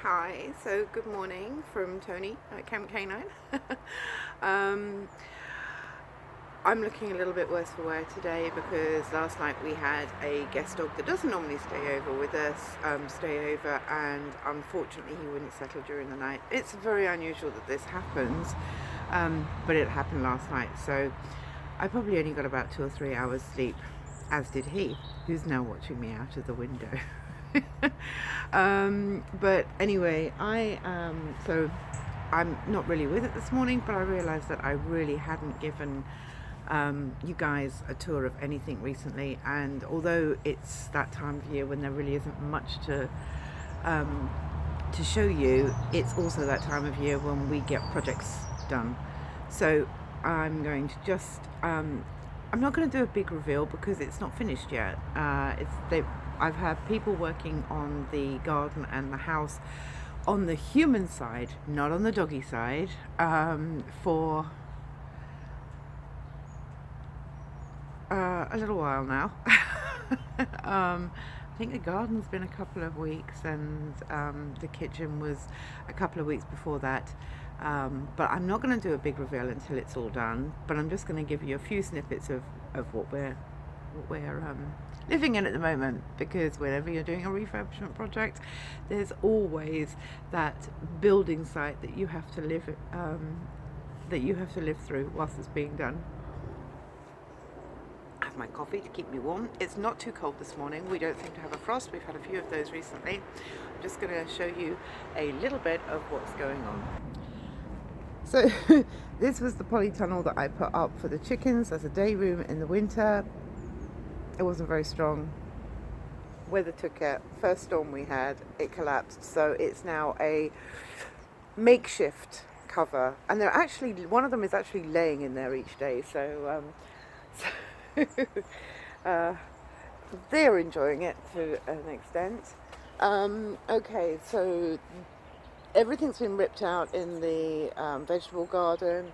Hi, so good morning from Tony at Camp K9. um, I'm looking a little bit worse for wear today because last night we had a guest dog that doesn't normally stay over with us stay over, and unfortunately he wouldn't settle during the night. It's very unusual that this happens, but it happened last night, so I probably only got about 2 or 3 hours sleep, as did he, who's now watching me out of the window. But anyway, so I'm not really with it this morning, but I realised that I really hadn't given you guys a tour of anything recently, and although it's that time of year when there really isn't much to show you, it's also that time of year when we get projects done. So I'm going to I'm not going to do a big reveal because it's not finished yet. I've had people working on the garden and the house on the human side, not on the doggy side, for a little while now. I think the garden's been a couple of weeks, and the kitchen was a couple of weeks before that. But I'm not going to do a big reveal until it's all done. But I'm just going to give you a few snippets of what we're living in at the moment, because whenever you're doing a refurbishment project, there's always that building site that you have to live through whilst it's being done. I have my coffee to keep me warm. It's not too cold this morning. We don't seem to have a frost. We've had a few of those recently. I'm just going to show you a little bit of what's going on. So this was the polytunnel that I put up for the chickens as a day room in the winter. It wasn't very strong. Weather took it. First storm we had, it collapsed. So it's now a makeshift cover, and one of them is actually laying in there each day. So they're enjoying it to an extent. Okay, so everything's been ripped out in the vegetable garden,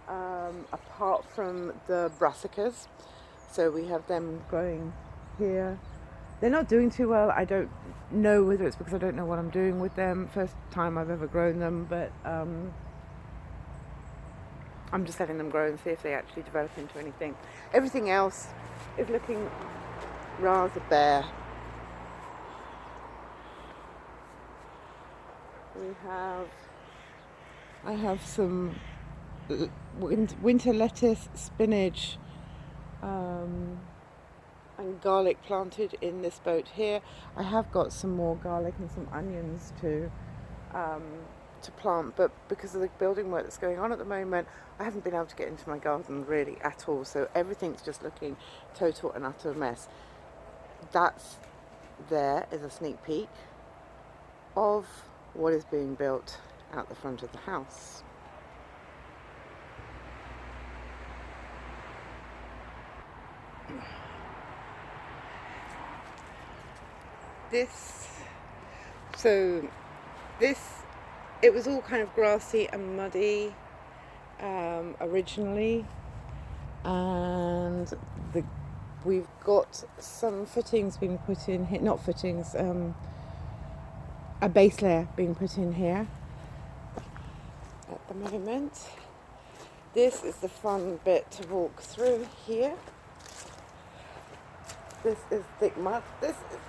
apart from the brassicas. So we have them growing here. They're not doing too well. I don't know whether it's because I don't know what I'm doing with them. First time I've ever grown them, but I'm just letting them grow and see if they actually develop into anything. Everything else is looking rather bare. I have some winter lettuce, spinach, and garlic planted in this boat here. I have got some more garlic and some onions to plant, but because of the building work that's going on at the moment, I haven't been able to get into my garden really at all, so everything's just looking total and utter mess. There is a sneak peek of what is being built out the front of the house. It was all kind of grassy and muddy originally, and we've got some footings being put in here, not footings, a base layer being put in here at the moment. This is the fun bit to walk through here. This is thick mud.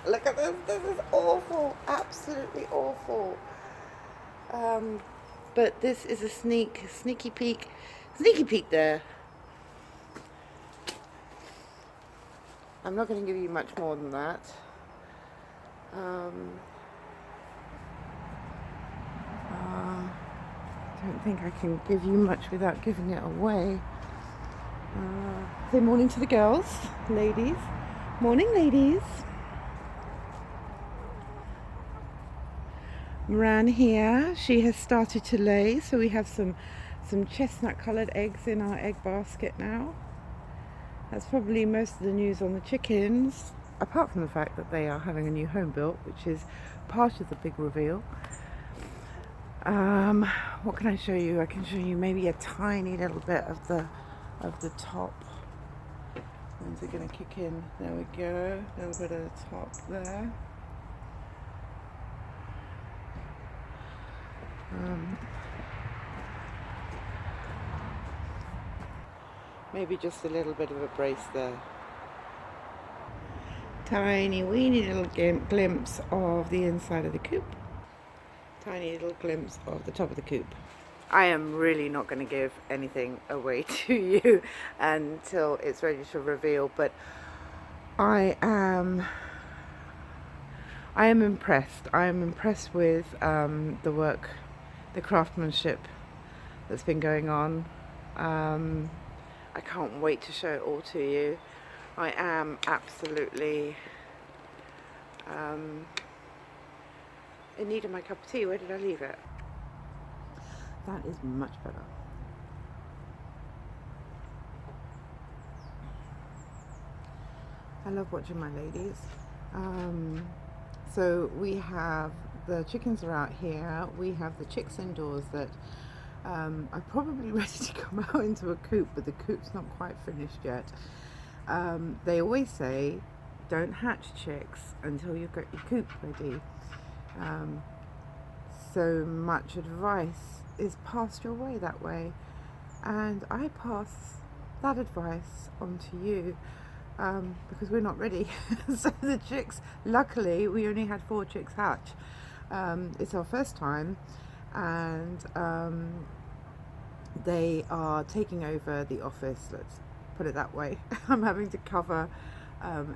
Look at this. This is awful. Absolutely awful. But this is a sneaky peek there. I'm not going to give you much more than that. I don't think I can give you much without giving it away. Say morning to the girls, ladies. Morning, ladies. Moran here, she has started to lay, so we have some chestnut coloured eggs in our egg basket now. That's probably most of the news on the chickens, apart from the fact that they are having a new home built, which is part of the big reveal. What can I show you? I can show you maybe a tiny little bit of the top. When's it going to kick in? There we go. A little bit of the top there. Um, maybe just a little bit of a brace there. Tiny weeny little glimpse of the inside of the coop. Tiny little glimpse of the top of the coop. I am really not going to give anything away to you until it's ready to reveal, but I am impressed. I am impressed with the work, the craftsmanship that's been going on. I can't wait to show it all to you. I am absolutely in need of my cup of tea. Where did I leave it? That is much better. I love watching my ladies. So we have the chickens are out here. We have the chicks indoors that are probably ready to come out into a coop, but the coop's not quite finished yet. They always say, don't hatch chicks until you've got your coop ready. So much advice is passed your way that way, and I pass that advice on to you because we're not ready. So the chicks, luckily we only had 4 chicks hatch. It's our first time, and they are taking over the office, let's put it that way. I'm having to cover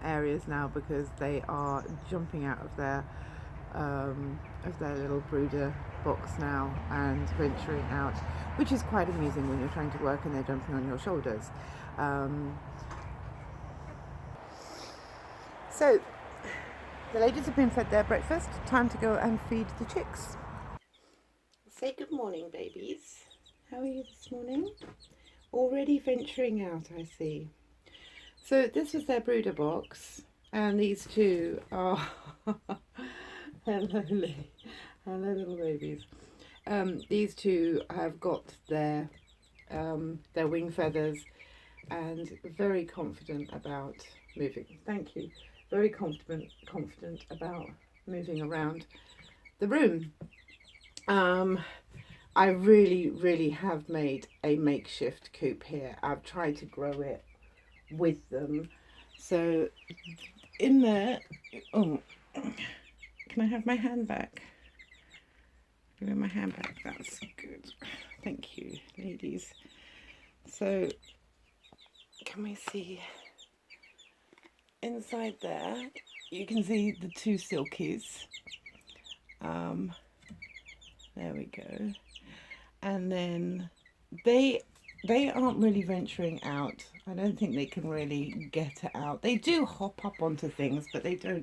areas now because they are jumping out of their little brooder box now and venturing out, which is quite amusing when you're trying to work and they're jumping on your shoulders. So the ladies have been fed their breakfast. Time to go and feed the chicks. Say good morning, babies. How are you this morning? Already venturing out, I see. So this was their brooder box, and these two are hello little babies. These two have got their wing feathers and very confident about moving. Thank you. Very confident about moving around the room. I really have made a makeshift coop here. I've tried to grow it with them. So in there, oh, can I have my hand back? Give me my hand back. That's good. Thank you, ladies. So can we see inside there? You can see the 2 silkies. There we go. And then they aren't really venturing out. I don't think they can really get it out. They do hop up onto things, but they're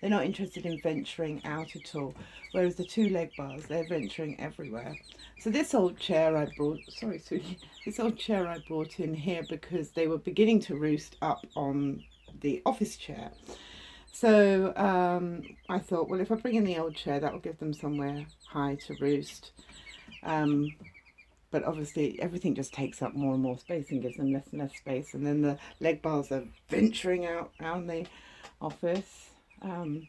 not interested in venturing out at all. Whereas the 2 leg bars, they're venturing everywhere. So this old chair I brought, sorry sweetie, this old chair I brought in here because they were beginning to roost up on the office chair. So I thought, well, if I bring in the old chair, that will give them somewhere high to roost. But obviously everything just takes up more and more space and gives them less and less space. And then the leg bars are venturing out around the office. And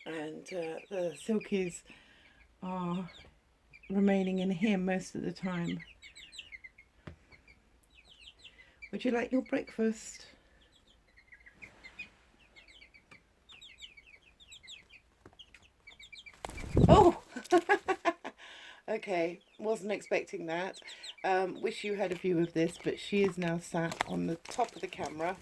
the silkies are remaining in here most of the time. Would you like your breakfast? Oh! Okay, wasn't expecting that. Wish you had a view of this, but she is now sat on the top of the camera.